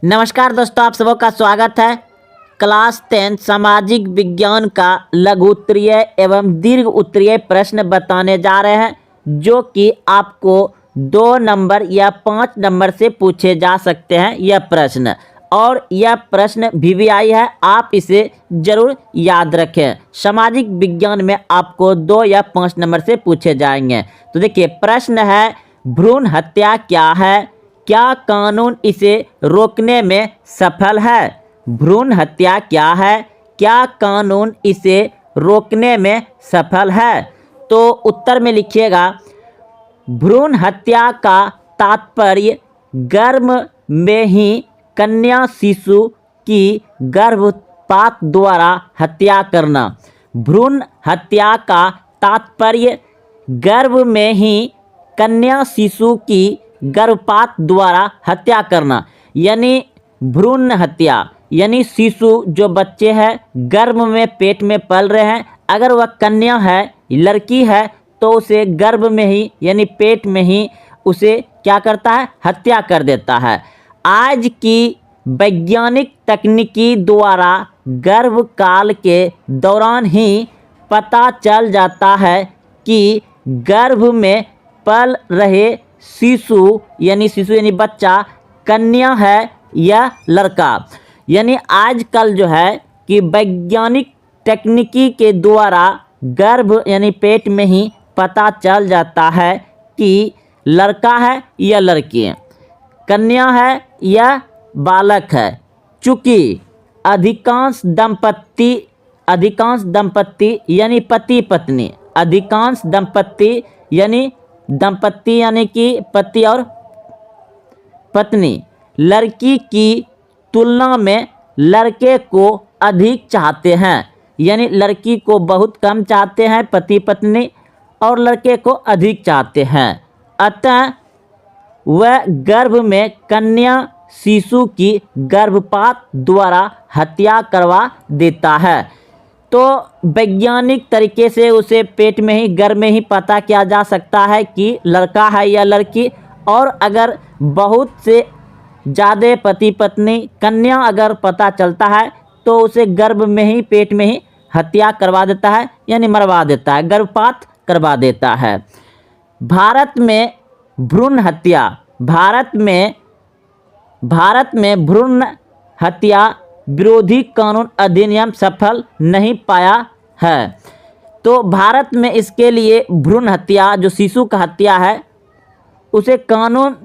नमस्कार दोस्तों, आप सबों का स्वागत है। क्लास 10 सामाजिक विज्ञान का लघु उत्तरीय एवं दीर्घ उत्तरीय प्रश्न बताने जा रहे हैं, जो कि आपको 2 नंबर या 5 नंबर से पूछे जा सकते हैं। यह प्रश्न और यह प्रश्न VVI है, आप इसे ज़रूर याद रखें। सामाजिक विज्ञान में आपको 2 या 5 नंबर से पूछे जाएंगे। तो देखिए, प्रश्न है भ्रूण हत्या क्या है, क्या कानून इसे रोकने में सफल है। भ्रूण हत्या क्या है, क्या कानून इसे रोकने में सफल है। तो उत्तर में लिखिएगा, भ्रूण हत्या का तात्पर्य गर्भ में ही कन्या शिशु की गर्भपात द्वारा हत्या करना। भ्रूण हत्या का तात्पर्य गर्भ में ही कन्या शिशु की गर्भपात द्वारा हत्या करना, यानी भ्रूण हत्या यानी शिशु जो बच्चे हैं गर्भ में पेट में पल रहे हैं, अगर वह कन्या है लड़की है तो उसे गर्भ में ही यानी पेट में ही उसे क्या करता है, हत्या कर देता है। आज की वैज्ञानिक तकनीकी द्वारा गर्भकाल के दौरान ही पता चल जाता है कि गर्भ में पल रहे शिशु यानी बच्चा कन्या है या लड़का। यानी आजकल जो है कि वैज्ञानिक तकनीकी के द्वारा गर्भ यानी पेट में ही पता चल जाता है कि लड़का है या लड़की है, कन्या है या बालक है। चूँकि अधिकांश दंपत्ति यानी पति पत्नी, अधिकांश दंपत्ति यानी कि पति और पत्नी लड़की की तुलना में लड़के को अधिक चाहते हैं, यानी लड़की को बहुत कम चाहते हैं पति पत्नी और लड़के को अधिक चाहते हैं। अतः वह गर्भ में कन्या शिशु की गर्भपात द्वारा हत्या करवा देता है। तो वैज्ञानिक तरीके से उसे पेट में ही गर्भ में ही पता किया जा सकता है कि लड़का है या लड़की, और अगर बहुत से ज़्यादा पति पत्नी कन्या अगर पता चलता है तो उसे गर्भ में ही पेट में ही हत्या करवा देता है, यानी मरवा देता है, गर्भपात करवा देता है। भारत में भ्रूण हत्या विरोधी कानून अधिनियम सफल नहीं पाया है। तो भारत में इसके लिए भ्रूण हत्या जो शिशु का हत्या है उसे कानून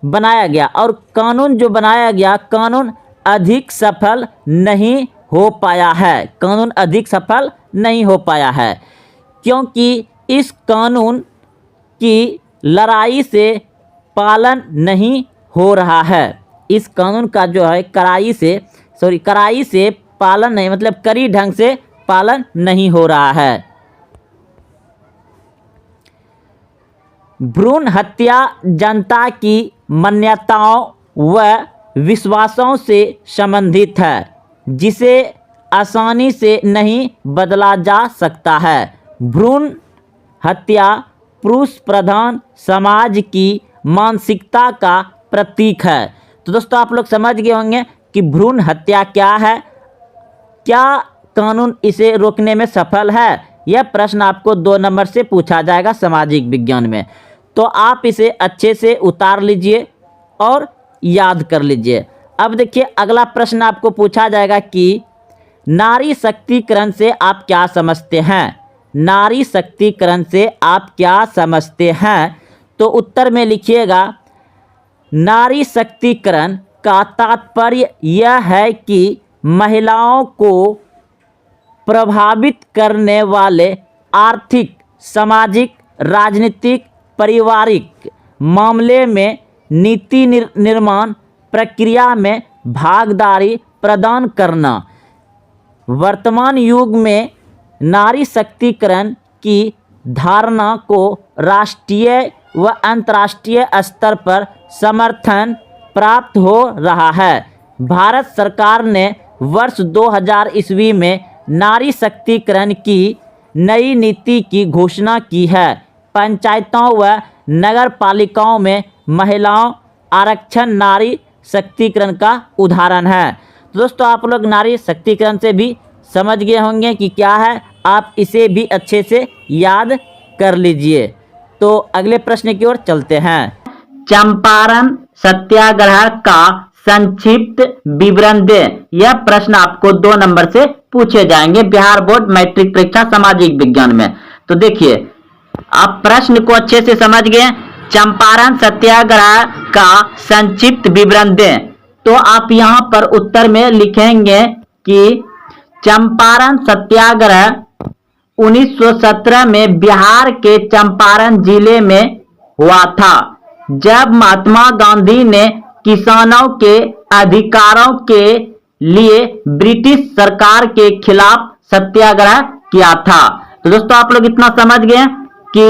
बनाया गया, और कानून जो बनाया गया कानून अधिक सफल नहीं हो पाया है। कानून अधिक सफल नहीं हो पाया है क्योंकि इस कानून की लड़ाई से पालन नहीं हो रहा है। इस कानून का जो है कड़ाई से पालन नहीं, मतलब कड़ी ढंग से पालन नहीं हो रहा है। भ्रूण हत्या जनता की मान्यताओं व विश्वासों से संबंधित है, जिसे आसानी से नहीं बदला जा सकता है। भ्रूण हत्या पुरुष प्रधान समाज की मानसिकता का प्रतीक है। तो दोस्तों, आप लोग समझ गए होंगे कि भ्रूण हत्या क्या है, क्या कानून इसे रोकने में सफल है। यह प्रश्न आपको 2 नंबर से पूछा जाएगा सामाजिक विज्ञान में, तो आप इसे अच्छे से उतार लीजिए और याद कर लीजिए। अब देखिए, अगला प्रश्न आपको पूछा जाएगा कि नारी शक्तिकरण से आप क्या समझते हैं। नारी शक्तिकरण से आप क्या समझते हैं। तो उत्तर में लिखिएगा, नारी शक्तिकरण का तात्पर्य यह है कि महिलाओं को प्रभावित करने वाले आर्थिक, सामाजिक, राजनीतिक, पारिवारिक मामले में नीति निर्माण प्रक्रिया में भागीदारी प्रदान करना। वर्तमान युग में नारी शक्तिकरण की धारणा को राष्ट्रीय व अंतर्राष्ट्रीय स्तर पर समर्थन प्राप्त हो रहा है। भारत सरकार ने वर्ष 2000 ईस्वी में नारी शक्तिकरण की नई नीति की घोषणा की है। पंचायतों व नगर पालिकाओं में महिलाओं आरक्षण नारी शक्तिकरण का उदाहरण है। तो दोस्तों आप लोग नारी शक्तिकरण से भी समझ गए होंगे कि क्या है, आप इसे भी अच्छे से याद कर लीजिए। तो अगले प्रश्न की ओर चलते हैं। चंपारण सत्याग्रह का संक्षिप्त विवरण दे। यह प्रश्न आपको 2 नंबर से पूछे जाएंगे बिहार बोर्ड मैट्रिक परीक्षा सामाजिक विज्ञान में। तो देखिए, आप प्रश्न को अच्छे से समझ गए। चंपारण सत्याग्रह का संक्षिप्त विवरण दें। तो आप यहां पर उत्तर में लिखेंगे कि चंपारण सत्याग्रह 1917 में बिहार के चंपारण जिले में हुआ था, जब महात्मा गांधी ने किसानों के अधिकारों के लिए ब्रिटिश सरकार के खिलाफ सत्याग्रह किया था। तो दोस्तों आप लोग इतना समझ गए कि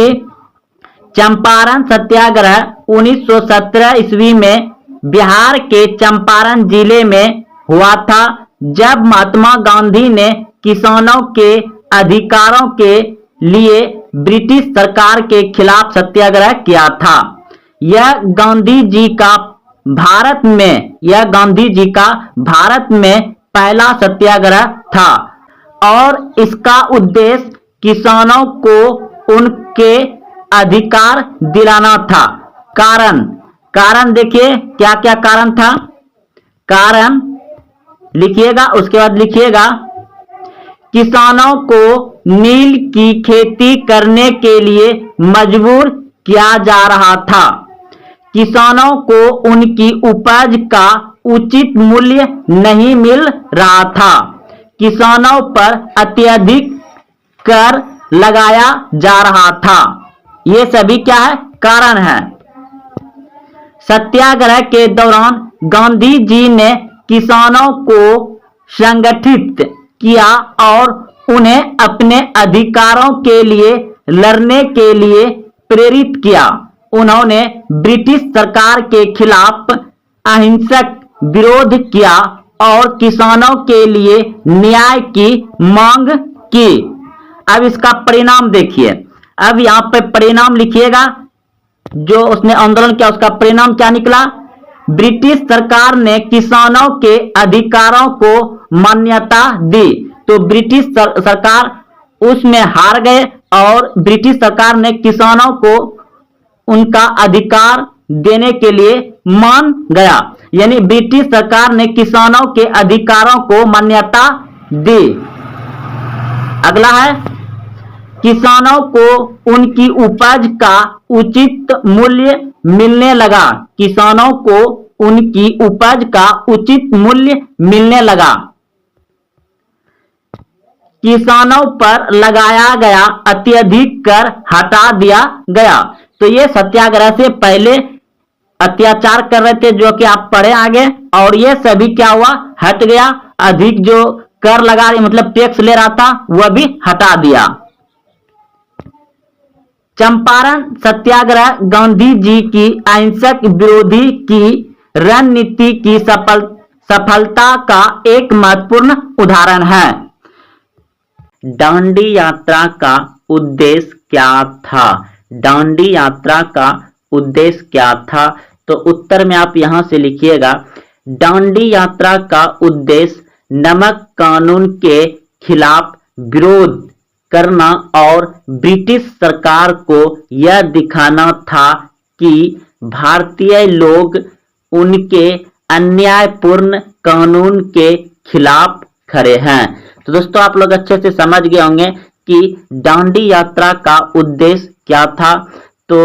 चंपारण सत्याग्रह 1917 ईस्वी में बिहार के चंपारण जिले में हुआ था, जब महात्मा गांधी ने किसानों के अधिकारों के लिए ब्रिटिश सरकार के खिलाफ सत्याग्रह किया था। यह गांधी जी का भारत में पहला सत्याग्रह था और इसका उद्देश्य किसानों को उनके अधिकार दिलाना था। कारण देखिए क्या क्या कारण था। कारण लिखिएगा, उसके बाद लिखिएगा किसानों को नील की खेती करने के लिए मजबूर किया जा रहा था। किसानों को उनकी उपज का उचित मूल्य नहीं मिल रहा था। किसानों पर अत्यधिक कर लगाया जा रहा था। ये सभी क्या है, कारण है। सत्याग्रह के दौरान गांधी जी ने किसानों को संगठित किया और उन्हें अपने अधिकारों के लिए लड़ने के लिए प्रेरित किया। उन्होंने ब्रिटिश सरकार के खिलाफ अहिंसक विरोध किया और किसानों के लिए न्याय की मांग की। अब इसका परिणाम देखिए। अब यहाँ पे परिणाम लिखिएगा, जो उसने आंदोलन किया उसका परिणाम क्या निकला। ब्रिटिश सरकार ने किसानों के अधिकारों को मान्यता दी। तो ब्रिटिश सरकार उसमें हार गए और ब्रिटिश सरकार ने किसानों को उनका अधिकार देने के लिए मान गया, यानी ब्रिटिश सरकार ने किसानों के अधिकारों को मान्यता दी। अगला है किसानों को उनकी उपज का उचित मूल्य मिलने लगा। किसानों को उनकी उपज का उचित मूल्य मिलने लगा। किसानों पर लगाया गया अत्यधिक कर हटा दिया गया। तो ये सत्याग्रह से पहले अत्याचार कर रहे थे, जो कि आप पढ़े आगे, और ये सभी क्या हुआ, हट गया। अधिक जो कर लगा मतलब टैक्स ले रहा था वह भी हटा दिया। चंपारण सत्याग्रह गांधी जी की अहिंसक विरोधी की रणनीति की सफलता का एक महत्वपूर्ण उदाहरण है। दांडी यात्रा का उद्देश्य क्या था। दांडी यात्रा का उद्देश्य क्या था, तो उत्तर में आप यहां से लिखिएगा, दांडी यात्रा का उद्देश्य नमक कानून के खिलाफ विरोध करना और ब्रिटिश सरकार को यह दिखाना था कि भारतीय लोग उनके अन्यायपूर्ण कानून के खिलाफ खड़े हैं। तो दोस्तों आप लोग अच्छे से समझ गए होंगे कि दांडी यात्रा का उद्देश्य क्या था। तो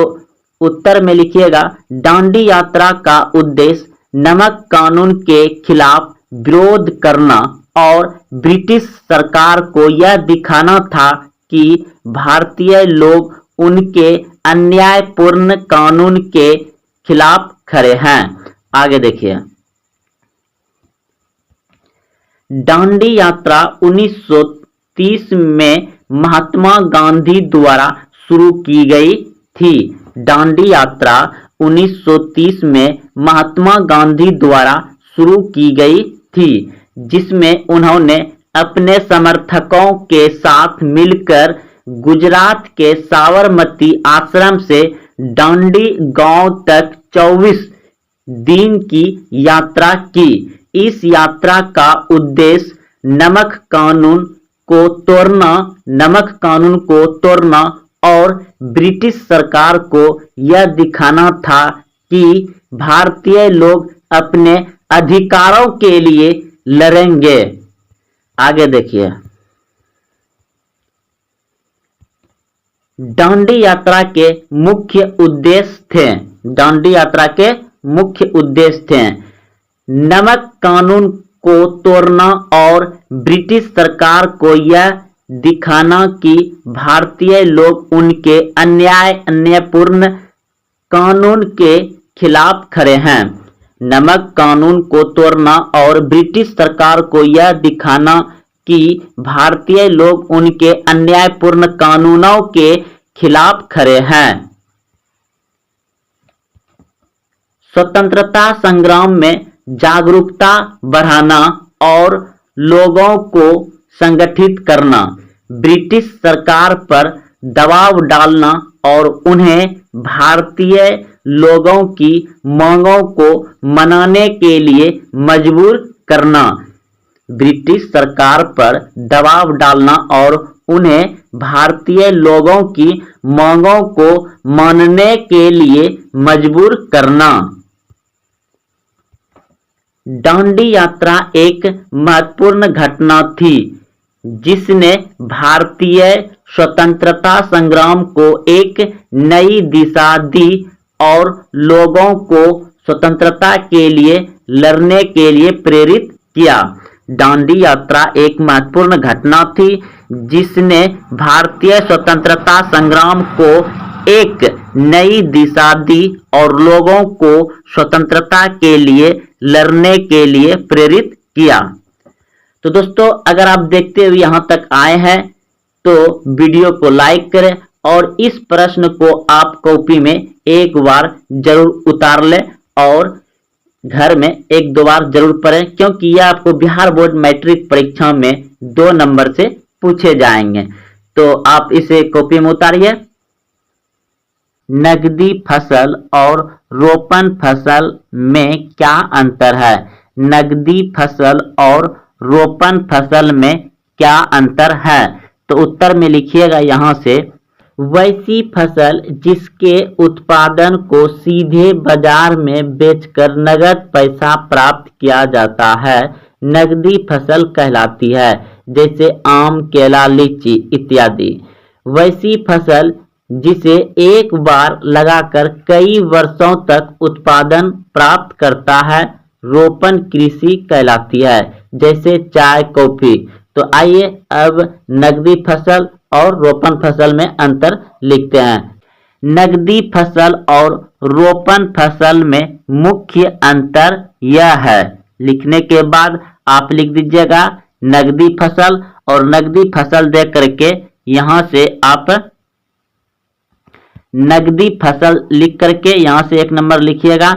उत्तर में लिखिएगा, दांडी यात्रा का उद्देश्य नमक कानून के खिलाफ विरोध करना और ब्रिटिश सरकार को यह दिखाना था कि भारतीय लोग उनके अन्यायपूर्ण कानून के खिलाफ खड़े हैं। आगे देखिए, दांडी यात्रा 1930 में महात्मा गांधी द्वारा शुरू की गई थी। दांडी यात्रा 1930 में महात्मा गांधी द्वारा शुरू की गई थी, जिसमें उन्होंने अपने समर्थकों के साथ मिलकर गुजरात के साबरमती आश्रम से दांडी गांव तक 24 दिन की यात्रा की। इस यात्रा का उद्देश्य नमक कानून को तोड़ना और ब्रिटिश सरकार को यह दिखाना था कि भारतीय लोग अपने अधिकारों के लिए लड़ेंगे। आगे देखिए, दांडी यात्रा के मुख्य उद्देश्य थे नमक कानून को तोड़ना और ब्रिटिश सरकार को यह दिखाना कि भारतीय लोग उनके अन्यायपूर्ण कानून के खिलाफ खड़े हैं। नमक कानून को तोड़ना और ब्रिटिश सरकार को यह दिखाना कि भारतीय लोग उनके अन्यायपूर्ण कानूनों के खिलाफ खड़े हैं। स्वतंत्रता संग्राम में जागरूकता बढ़ाना और लोगों को संगठित करना, ब्रिटिश सरकार पर दबाव डालना और उन्हें भारतीय लोगों की मांगों को मनाने के लिए मजबूर करना। ब्रिटिश सरकार पर दबाव डालना और उन्हें भारतीय लोगों की मांगों को मानने के लिए मजबूर करना। दांडी यात्रा एक महत्वपूर्ण घटना थी जिसने भारतीय स्वतंत्रता संग्राम को एक नई दिशा दी और लोगों को स्वतंत्रता के लिए लड़ने के लिए प्रेरित किया। दांडी यात्रा एक महत्वपूर्ण घटना थी जिसने भारतीय स्वतंत्रता संग्राम को एक नई दिशा दी और लोगों को स्वतंत्रता के लिए लड़ने के लिए प्रेरित किया। तो दोस्तों, अगर आप देखते हुए यहाँ तक आए हैं तो वीडियो को लाइक करें और इस प्रश्न को आप कॉपी में एक बार जरूर उतार लें और घर में एक दो बार जरूर पढ़ें, क्योंकि यह आपको बिहार बोर्ड मैट्रिक परीक्षा में 2 नंबर से पूछे जाएंगे। तो आप इसे कॉपी में उतारिए। नकदी फसल और रोपण फसल में क्या अंतर है? नकदी फसल और रोपण फसल में क्या अंतर है? तो उत्तर में लिखिएगा यहाँ से, वैसी फसल जिसके उत्पादन को सीधे बाजार में बेचकर नगद पैसा प्राप्त किया जाता है नकदी फसल कहलाती है, जैसे आम, केला, लीची इत्यादि। वैसी फसल जिसे एक बार लगाकर कई वर्षों तक उत्पादन प्राप्त करता है रोपण कृषि कहलाती है, जैसे चाय, कॉफी। तो आइए अब नकदी फसल और रोपण फसल में अंतर लिखते हैं। नकदी फसल और रोपण फसल में मुख्य अंतर यह है। लिखने के बाद आप लिख दीजिएगा नकदी फसल, और नकदी फसल दे करके यहां से आप नकदी फसल लिख करके यहां से 1 नंबर लिखिएगा।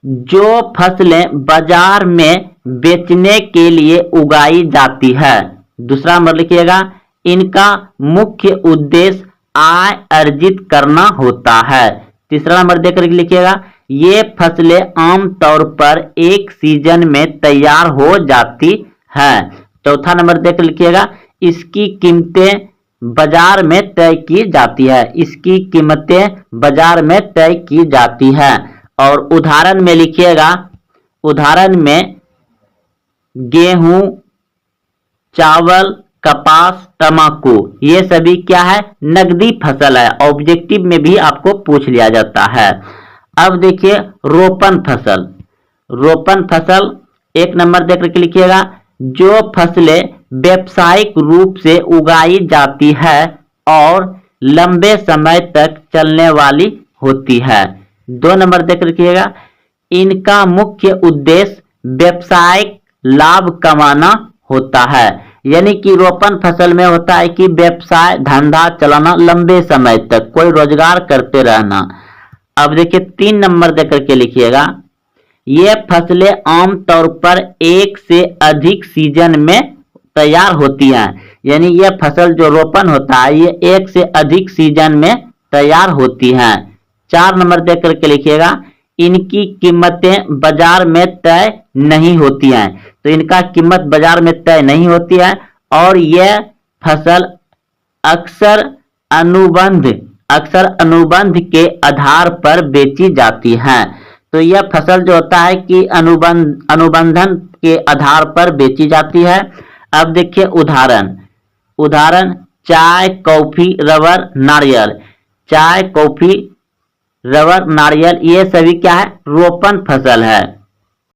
जो फसलें बाजार में बेचने के लिए उगाई जाती है। दूसरा नंबर लिखिएगा, इनका मुख्य उद्देश्य आय अर्जित करना होता है। तीसरा नंबर देकर लिखिएगा, ये फसलें आमतौर पर एक सीजन में तैयार हो जाती है। चौथा नंबर देकर लिखिएगा, इसकी कीमतें बाजार में तय की जाती है। इसकी कीमतें बाजार में तय की जाती है। और उदाहरण में लिखिएगा, उदाहरण में गेहूं, चावल, कपास, तंबाकू, ये सभी क्या है? नकदी फसल है। ऑब्जेक्टिव में भी आपको पूछ लिया जाता है। अब देखिए रोपण फसल। रोपण फसल 1 नंबर देकर के लिखिएगा, जो फसलें व्यावसायिक रूप से उगाई जाती है और लंबे समय तक चलने वाली होती है। 2 नंबर देकर रखिएगा, इनका मुख्य उद्देश्य व्यावसायिक लाभ कमाना होता है। यानी कि रोपण फसल में होता है कि व्यवसाय धंधा चलाना, लंबे समय तक कोई रोजगार करते रहना। अब देखिए 3 नंबर देकर के लिखिएगा, ये फसलें आमतौर पर 1 से अधिक सीजन में तैयार होती हैं। यानी यह फसल जो रोपण होता है ये 1 से अधिक सीजन में तैयार होती हैं। 4 नंबर देकर के लिखिएगा, इनकी कीमतें बाजार में तय नहीं होती हैं। तो इनका कीमत बाजार में तय नहीं होती है और यह फसल अक्सर अनुबंध के आधार पर बेची जाती है। तो यह फसल जो होता है कि अनुबंधन के आधार पर बेची जाती है। अब देखिए उदाहरण चाय, कॉफी, रबर, नारियल। चाय, कॉफी, रबर, नारियल ये सभी क्या है? रोपण फसल है।